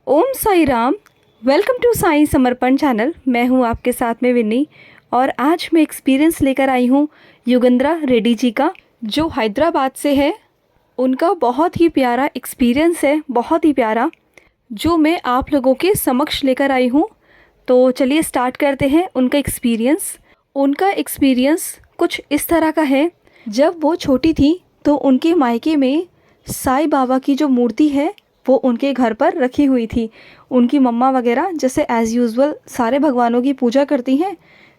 Om Sai Ram. Welcome to Sai Samarpan channel. मैं हूं आपके साथ में विन्नी और आज मैं एक्सपीरियंस लेकर आई हूं युगंधरा रेड्डी जी का, जो हैदराबाद से है। उनका बहुत ही प्यारा एक्सपीरियंस है, बहुत ही प्यारा, जो मैं आप लोगों के समक्ष लेकर आई हूं। तो चलिए स्टार्ट करते हैं उनका एक्सपीरियंस। उनका एक्सपीरियंस कुछ इस तरह का है। जब वो छोटी थी तो उनके मायके में साईं बाबा की जो मूर्ति है वो उनके घर पर रखी हुई थी। उनकी मम्मा वगैरह जैसे एज़ यूजुअल सारे भगवानों की पूजा करती हैं,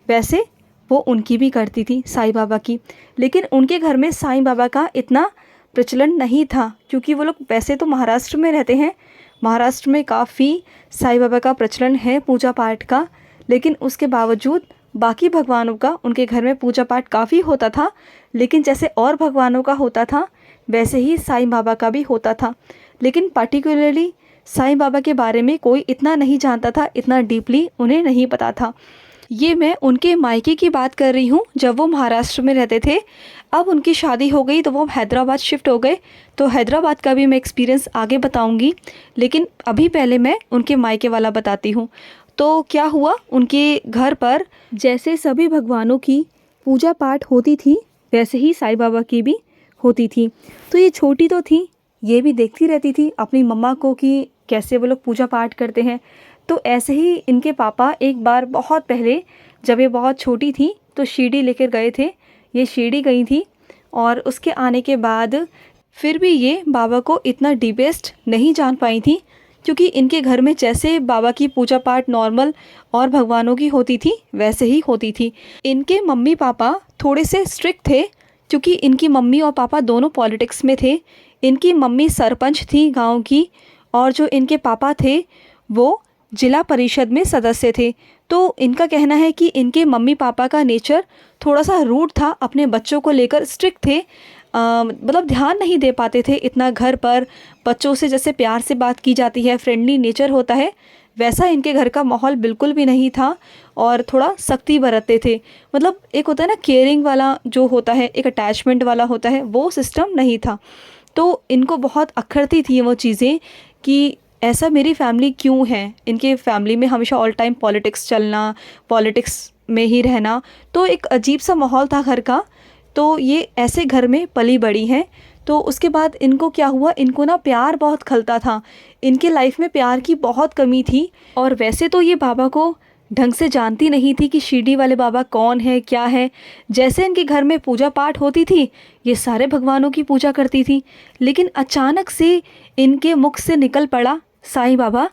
वैसे वो उनकी भी करती थी, साईं बाबा की। लेकिन उनके घर में साईं बाबा का इतना प्रचलन नहीं था, क्योंकि वो लोग वैसे तो महाराष्ट्र में रहते हैं। महाराष्ट्र में काफ़ी साईं बाबा का प्रचलन है पूजा पाठ का, लेकिन उसके बावजूद बाकी भगवानों का उनके घर में पूजा पाठ काफ़ी होता था। लेकिन जैसे और भगवानों का होता था वैसे ही साईं बाबा का भी होता था। लेकिन पार्टिकुलरली साईं बाबा के बारे में कोई इतना नहीं जानता था, इतना डीपली उन्हें नहीं पता था। ये मैं उनके मायके की बात कर रही हूँ, जब वो महाराष्ट्र में रहते थे। अब उनकी शादी हो गई तो वो हैदराबाद शिफ्ट हो गए, तो हैदराबाद का भी मैं एक्सपीरियंस आगे बताऊँगी। लेकिन अभी पहले मैं उनके मायके वाला बताती हूँ। तो क्या हुआ, उनके घर पर जैसे सभी भगवानों की पूजा पाठ होती थी वैसे ही साईं बाबा की भी होती थी। तो ये छोटी तो थी, ये भी देखती रहती थी अपनी मम्मा को कि कैसे वो लोग पूजा पाठ करते हैं। तो ऐसे ही इनके पापा एक बार बहुत पहले, जब ये बहुत छोटी थी, तो शिरडी लेकर गए थे। ये शिरडी गई थी और उसके आने के बाद फिर भी ये बाबा को इतना डीपेस्ट नहीं जान पाई थी, क्योंकि इनके घर में जैसे बाबा की पूजा पाठ नॉर्मल और भगवानों की होती थी वैसे ही होती थी। इनके मम्मी पापा थोड़े से स्ट्रिक्ट थे, क्योंकि इनकी मम्मी और पापा दोनों पॉलिटिक्स में थे। इनकी मम्मी सरपंच थी गांव की, और जो इनके पापा थे वो जिला परिषद में सदस्य थे। तो इनका कहना है कि इनके मम्मी पापा का नेचर थोड़ा सा रूड था, अपने बच्चों को लेकर स्ट्रिक्ट थे। मतलब ध्यान नहीं दे पाते थे इतना घर पर। बच्चों से जैसे प्यार से बात की जाती है, फ्रेंडली नेचर होता है, वैसा इनके घर का माहौल बिल्कुल भी नहीं था। और थोड़ा सख्ती बरतते थे। मतलब एक होता है ना केयरिंग वाला जो होता है, एक अटैचमेंट वाला होता है, वो सिस्टम नहीं था। तो इनको बहुत अखरती थी वो चीज़ें कि ऐसा मेरी फैमिली क्यों है। इनके फैमिली में हमेशा ऑल टाइम पॉलिटिक्स चलना, पॉलिटिक्स में ही रहना, तो एक अजीब सा माहौल था घर का। तो ये ऐसे घर में पली बड़ी हैं। तो उसके बाद इनको क्या हुआ, इनको ना प्यार बहुत खलता था। इनके लाइफ में प्यार की बहुत कमी थी। और वैसे तो ये बाबा को ढंग से जानती नहीं थी कि शिरडी वाले बाबा कौन है, क्या है। जैसे इनके घर में पूजा पाठ होती थी, ये सारे भगवानों की पूजा करती थी। लेकिन अचानक से इनके मुख से निकल पड़ा, साईं बाबा,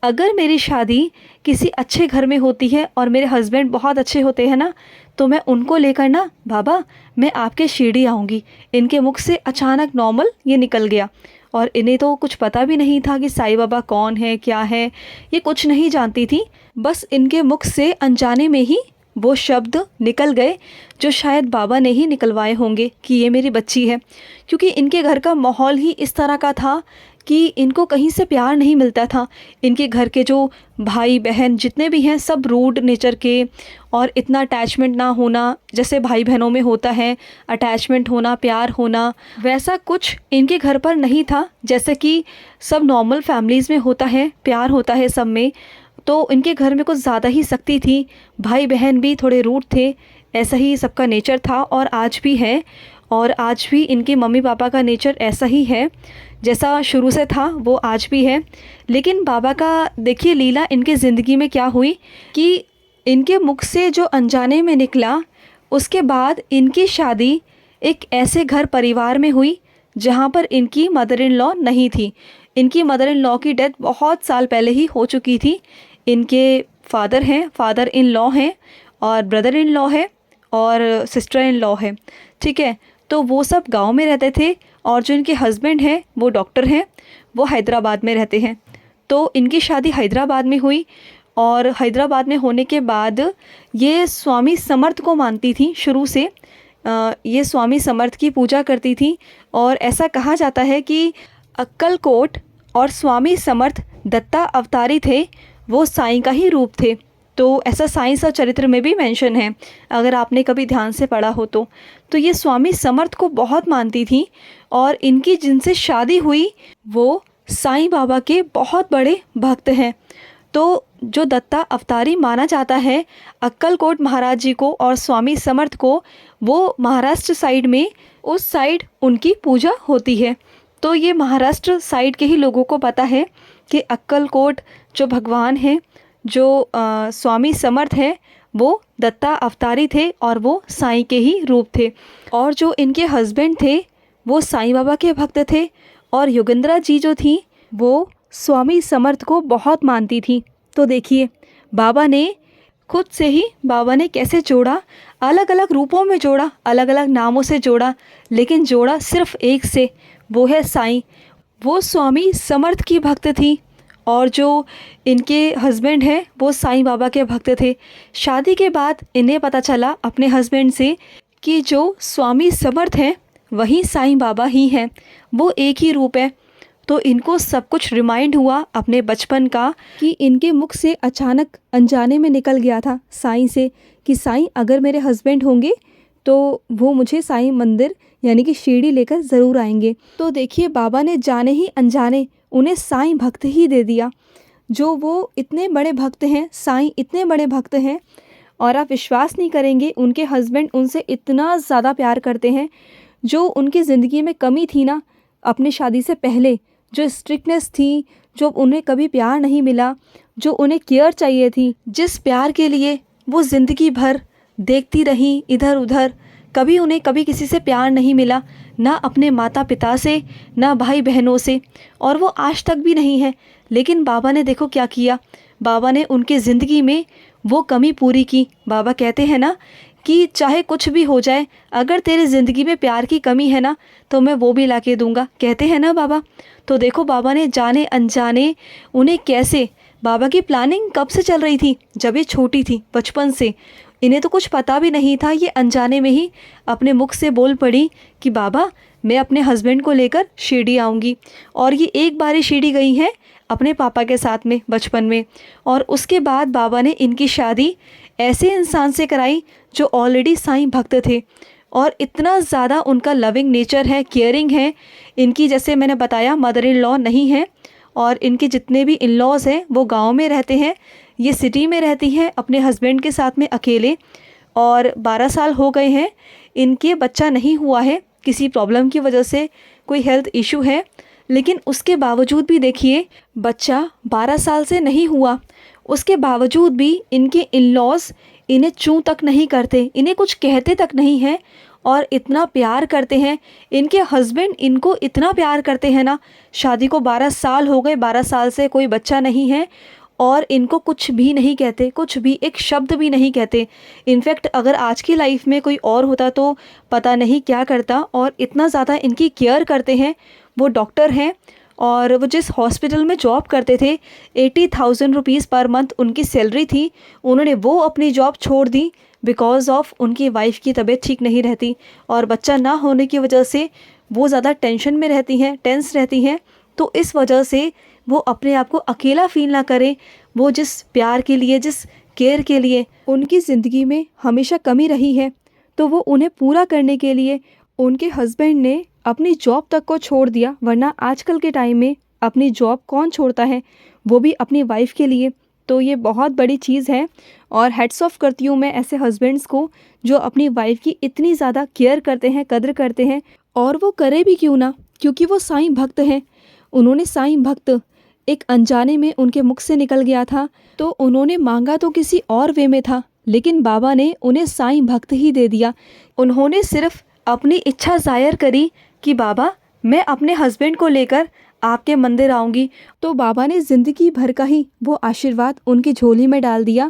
अगर मेरी शादी किसी अच्छे घर में होती है और मेरे हस्बैंड बहुत अच्छे होते हैं ना, तो मैं उनको लेकर ना बाबा मैं आपके शिरडी आऊँगी। इनके मुख से अचानक नॉर्मल ये निकल गया। और इन्हें तो कुछ पता भी नहीं था कि साईं बाबा कौन है, क्या है, ये कुछ नहीं जानती थी। बस इनके मुख से अनजाने में ही वो शब्द निकल गए, जो शायद बाबा ने ही निकलवाए होंगे कि ये मेरी बच्ची है। क्योंकि इनके घर का माहौल ही इस तरह का था कि इनको कहीं से प्यार नहीं मिलता था। इनके घर के जो भाई बहन जितने भी हैं सब रूड नेचर के, और इतना अटैचमेंट ना होना जैसे भाई बहनों में होता है, अटैचमेंट होना, प्यार होना, वैसा कुछ इनके घर पर नहीं था। जैसे कि सब नॉर्मल फैमिलीज़ में होता है, प्यार होता है सब में, तो इनके घर में कुछ ज़्यादा ही सख्ती थी। भाई बहन भी थोड़े रूड थे, ऐसा ही सबका नेचर था और आज भी है। और आज भी इनके मम्मी पापा का नेचर ऐसा ही है, जैसा शुरू से था वो आज भी है। लेकिन बाबा का देखिए लीला इनके ज़िंदगी में क्या हुई कि इनके मुख से जो अनजाने में निकला, उसके बाद इनकी शादी एक ऐसे घर परिवार में हुई जहाँ पर इनकी मदर इन लॉ नहीं थी। इनकी मदर इन लॉ की डेथ बहुत साल पहले ही हो चुकी थी। इनके फादर हैं, फादर इन लॉ हैं, और ब्रदर इन लॉ है, और सिस्टर इन लॉ है, ठीक है। तो वो सब गांव में रहते थे, और जो इनके हस्बैंड हैं वो डॉक्टर हैं, वो हैदराबाद में रहते हैं। तो इनकी शादी हैदराबाद में हुई, और हैदराबाद में होने के बाद ये स्वामी समर्थ को मानती थी शुरू से। ये स्वामी समर्थ की पूजा करती थी, और ऐसा कहा जाता है कि अक्कलकोट और स्वामी समर्थ दत्ता अवतारी थे, वो साईं का ही रूप थे। तो ऐसा साइंस और चरित्र में भी मेंशन है, अगर आपने कभी ध्यान से पढ़ा हो तो ये स्वामी समर्थ को बहुत मानती थी। और इनकी जिनसे शादी हुई वो साईं बाबा के बहुत बड़े भक्त हैं। तो जो दत्ता अवतारी माना जाता है अक्कलकोट महाराज जी को और स्वामी समर्थ को, वो महाराष्ट्र साइड में उस साइड उनकी पूजा होती है। तो ये महाराष्ट्र साइड के ही लोगों को पता है कि अक्कलकोट जो भगवान हैं, जो स्वामी समर्थ हैं, वो दत्ता अवतारी थे और वो साईं के ही रूप थे। और जो इनके हस्बैंड थे वो साईं बाबा के भक्त थे और युगंधरा जी जो थी वो स्वामी समर्थ को बहुत मानती थी। तो देखिए बाबा ने खुद से ही बाबा ने कैसे जोड़ा, अलग अलग रूपों में जोड़ा, अलग अलग नामों से जोड़ा, लेकिन जोड़ा सिर्फ एक से, वो है साईं। वो स्वामी समर्थ की भक्त थी और जो इनके हस्बैंड हैं वो साईं बाबा के भक्त थे। शादी के बाद इन्हें पता चला अपने हस्बैंड से कि जो स्वामी समर्थ हैं वही साईं बाबा ही हैं, वो एक ही रूप है। तो इनको सब कुछ रिमाइंड हुआ अपने बचपन का कि इनके मुख से अचानक अनजाने में निकल गया था साईं से कि साईं अगर मेरे हस्बैंड होंगे तो वो मुझे साईं मंदिर यानी कि शिरडी लेकर ज़रूर आएंगे। तो देखिए बाबा ने जाने ही अनजाने उन्हें साईं भक्त ही दे दिया। जो वो इतने बड़े भक्त हैं, साईं इतने बड़े भक्त हैं, और आप विश्वास नहीं करेंगे उनके हस्बैंड उनसे इतना ज़्यादा प्यार करते हैं। जो उनकी ज़िंदगी में कमी थी ना अपनी शादी से पहले, जो स्ट्रिक्टनेस थी, जो उन्हें कभी प्यार नहीं मिला, जो उन्हें केयर चाहिए थी, जिस प्यार के लिए वो ज़िंदगी भर देखती रही इधर उधर, कभी किसी से प्यार नहीं मिला, ना अपने माता पिता से, ना भाई बहनों से, और वो आज तक भी नहीं है। लेकिन बाबा ने देखो क्या किया, बाबा ने उनके ज़िंदगी में वो कमी पूरी की। बाबा कहते हैं ना कि चाहे कुछ भी हो जाए, अगर तेरी ज़िंदगी में प्यार की कमी है ना तो मैं वो भी ला के दूँगा, कहते हैं ना बाबा। तो देखो बाबा ने जाने अनजाने उन्हें कैसे, बाबा की प्लानिंग कब से चल रही थी, जब ये छोटी थी बचपन से, इन्हें तो कुछ पता भी नहीं था। ये अनजाने में ही अपने मुख से बोल पड़ी कि बाबा मैं अपने हस्बैंड को लेकर शिरडी आऊँगी। और ये एक बार ही शिरडी गई हैं अपने पापा के साथ में बचपन में, और उसके बाद बाबा ने इनकी शादी ऐसे इंसान से कराई जो ऑलरेडी साईं भक्त थे। और इतना ज़्यादा उनका लविंग नेचर है, केयरिंग है इनकी। जैसे मैंने बताया मदर इन लॉ नहीं है, और इनके जितने भी इन लॉज़ हैं वो गांव में रहते हैं, ये सिटी में रहती हैं अपने हस्बैंड के साथ में अकेले। और 12 साल हो गए हैं, इनके बच्चा नहीं हुआ है, किसी प्रॉब्लम की वजह से, कोई हेल्थ इशू है। लेकिन उसके बावजूद भी देखिए बच्चा 12 साल से नहीं हुआ, उसके बावजूद भी इनके इन लॉज़ इन्हें चूं तक नहीं करते, इन्हें कुछ कहते तक नहीं हैं, और इतना प्यार करते हैं। इनके हस्बैंड इनको इतना प्यार करते हैं ना, शादी को 12 साल हो गए, 12 साल से कोई बच्चा नहीं है, और इनको कुछ भी नहीं कहते, कुछ भी एक शब्द भी नहीं कहते। इनफैक्ट अगर आज की लाइफ में कोई और होता तो पता नहीं क्या करता। और इतना ज़्यादा इनकी केयर करते हैं। वो डॉक्टर हैं और वो जिस हॉस्पिटल में जॉब करते थे 80,000 रुपीज़ पर मंथ उनकी सैलरी थी, उन्होंने वो अपनी जॉब छोड़ दी बिकॉज़ ऑफ उनकी वाइफ की तबीयत ठीक नहीं रहती, और बच्चा ना होने की वजह से वो ज़्यादा टेंशन में रहती हैं, टेंस रहती हैं। तो इस वजह से वो अपने आप को अकेला फील ना करें, वो जिस प्यार के लिए, जिस केयर के लिए उनकी ज़िंदगी में हमेशा कमी रही है, तो वो उन्हें पूरा करने के लिए उनके हस्बैंड ने अपनी जॉब तक को छोड़ दिया। वरना आजकल के टाइम में अपनी जॉब कौन छोड़ता है, वो भी अपनी वाइफ के लिए। तो ये बहुत बड़ी चीज़ है, और हेड्स ऑफ करती हूँ मैं ऐसे हस्बैंड्स को जो अपनी वाइफ की इतनी ज़्यादा केयर करते हैं, कद्र करते हैं। और वो करे भी क्यों ना, क्योंकि वो साईं भक्त हैं। उन्होंने साईं भक्त एक अनजाने में उनके मुख से निकल गया था, तो उन्होंने मांगा तो किसी और वे में था, लेकिन बाबा ने उन्हें साईं भक्त ही दे दिया। उन्होंने सिर्फ अपनी इच्छा जाहिर करी कि बाबा मैं अपने हस्बैंड को लेकर आपके मंदिर आऊँगी। तो बाबा ने ज़िंदगी भर का ही वो आशीर्वाद उनकी झोली में डाल दिया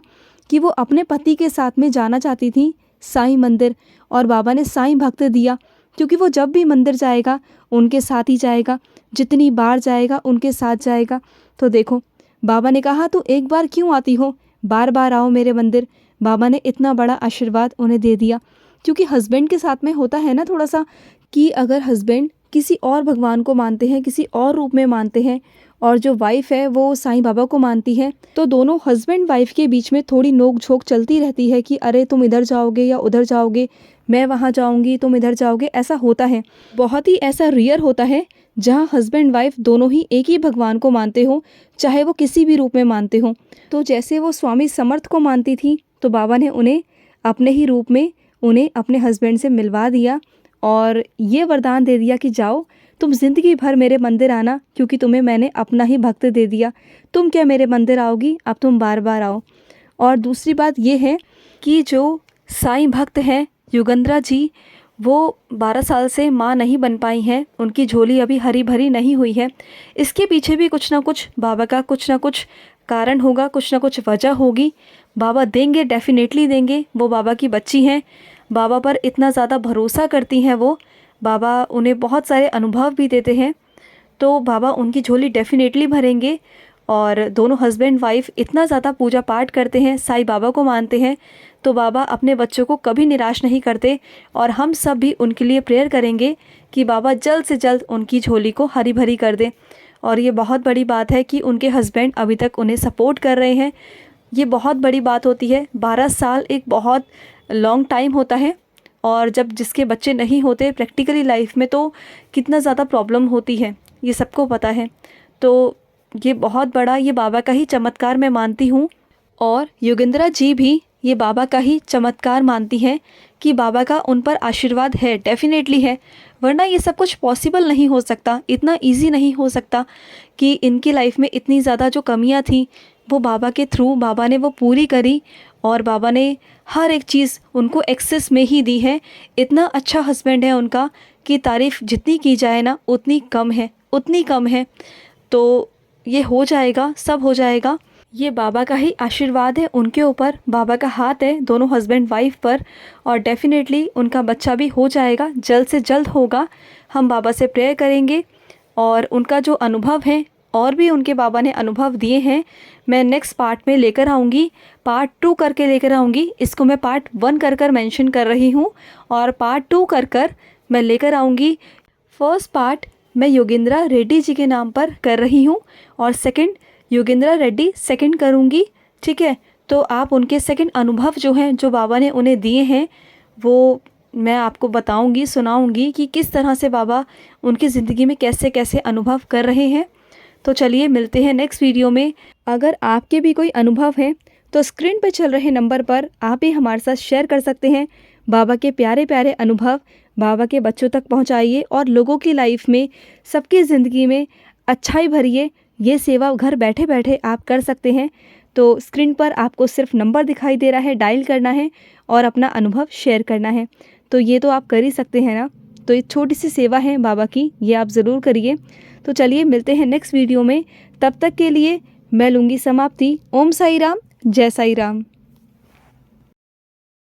कि वो अपने पति के साथ में जाना चाहती थी साईं मंदिर, और बाबा ने साईं भक्त दिया। क्योंकि वो जब भी मंदिर जाएगा उनके साथ ही जाएगा, जितनी बार जाएगा उनके साथ जाएगा। तो देखो बाबा ने कहा तो एक बार क्यों आती हो, बार बार आओ मेरे मंदिर। बाबा ने इतना बड़ा आशीर्वाद उन्हें दे दिया। क्योंकि हस्बैंड के साथ में होता है ना थोड़ा सा कि अगर हस्बैंड किसी और भगवान को मानते हैं, किसी और रूप में मानते हैं, और जो वाइफ है वो साईं बाबा को मानती है। तो दोनों हस्बैंड वाइफ के बीच में थोड़ी नोक झोंक चलती रहती है कि अरे तुम इधर जाओगे या उधर जाओगे, मैं वहाँ जाऊँगी तुम इधर जाओगे, ऐसा होता है। बहुत ही ऐसा रेयर होता है जहाँ हस्बैंड वाइफ दोनों ही एक ही भगवान को मानते हो, चाहे वो किसी भी रूप में मानते हो। तो जैसे वो स्वामी समर्थ को मानती थी तो बाबा ने उन्हें अपने ही रूप में उन्हें अपने हस्बैंड से मिलवा दिया और ये वरदान दे दिया कि जाओ तुम ज़िंदगी भर मेरे मंदिर आना, क्योंकि तुम्हें मैंने अपना ही भक्त दे दिया। तुम क्या मेरे मंदिर आओगी, अब तुम बार बार आओ। और दूसरी बात ये है कि जो साईं भक्त हैं युगंधरा जी, वो 12 साल से माँ नहीं बन पाई हैं, उनकी झोली अभी हरी भरी नहीं हुई है। इसके पीछे भी कुछ ना कुछ बाबा का कुछ ना कुछ कारण होगा, कुछ ना कुछ वजह होगी। बाबा देंगे, डेफिनेटली देंगे। वो बाबा की बच्ची हैं, बाबा पर इतना ज़्यादा भरोसा करती हैं वो, बाबा उन्हें बहुत सारे अनुभव भी देते हैं, तो बाबा उनकी झोली डेफिनेटली भरेंगे। और दोनों हस्बैंड वाइफ इतना ज़्यादा पूजा पाठ करते हैं, साईं बाबा को मानते हैं, तो बाबा अपने बच्चों को कभी निराश नहीं करते। और हम सब भी उनके लिए प्रेयर करेंगे कि बाबा जल्द से जल्द उनकी झोली को हरी भरी कर दें। और ये बहुत बड़ी बात है कि उनके हस्बैंड अभी तक उन्हें सपोर्ट कर रहे हैं, ये बहुत बड़ी बात होती है। 12 साल एक बहुत लॉन्ग टाइम होता है, और जब जिसके बच्चे नहीं होते प्रैक्टिकली लाइफ में तो कितना ज़्यादा प्रॉब्लम होती है, ये सबको पता है। तो ये बहुत बड़ा, ये बाबा का ही चमत्कार मैं मानती हूँ। और युगंधरा जी भी ये बाबा का ही चमत्कार मानती हैं कि बाबा का उन पर आशीर्वाद है, डेफिनेटली है, वरना ये सब कुछ पॉसिबल नहीं हो सकता, इतना इजी नहीं हो सकता कि इनकी लाइफ में इतनी ज़्यादा जो कमियां थी वो बाबा के थ्रू बाबा ने वो पूरी करी। और बाबा ने हर एक चीज़ उनको एक्सेस में ही दी है। इतना अच्छा हस्बैंड है उनका कि तारीफ़ जितनी की जाए ना उतनी कम है, उतनी कम है। तो ये हो जाएगा, सब हो जाएगा, ये बाबा का ही आशीर्वाद है उनके ऊपर, बाबा का हाथ है दोनों हस्बैंड वाइफ पर। और डेफिनेटली उनका बच्चा भी हो जाएगा, जल्द से जल्द होगा। हम बाबा से प्रेयर करेंगे। और उनका जो अनुभव है, और भी उनके बाबा ने अनुभव दिए हैं, मैं नेक्स्ट पार्ट में लेकर आऊँगी, पार्ट 2 करके लेकर आऊँगी। इसको मैं पार्ट 1 कर मेंशन कर रही हूँ, और पार्ट 2 कर मैं लेकर आऊँगी। फर्स्ट पार्ट मैं योगेंद्रा रेड्डी जी के नाम पर कर रही हूँ, और सेकंड योगेंद्रा रेड्डी सेकंड करूँगी, ठीक है। तो आप उनके सेकंड अनुभव जो हैं, जो बाबा ने उन्हें दिए हैं, वो मैं आपको बताऊँगी, सुनाऊँगी कि किस तरह से बाबा उनकी ज़िंदगी में कैसे कैसे अनुभव कर रहे हैं। तो चलिए मिलते हैं नेक्स्ट वीडियो में। अगर आपके भी कोई अनुभव हैं तो स्क्रीन पर चल रहे नंबर पर आप भी हमारे साथ शेयर कर सकते हैं। बाबा के प्यारे प्यारे अनुभव बाबा के बच्चों तक पहुंचाइए, और लोगों की लाइफ में, सबकी ज़िंदगी में अच्छाई भरिए। ये सेवा घर बैठे बैठे आप कर सकते हैं। तो स्क्रीन पर आपको सिर्फ नंबर दिखाई दे रहा है, डायल करना है और अपना अनुभव शेयर करना है। तो ये तो आप कर ही सकते हैं ना। तो ये छोटी सी सेवा है बाबा की, ये आप ज़रूर करिए। तो चलिए मिलते हैं नेक्स्ट वीडियो में, तब तक के लिए मैं लूँगी समाप्ति। ओम साई राम, जय साई राम।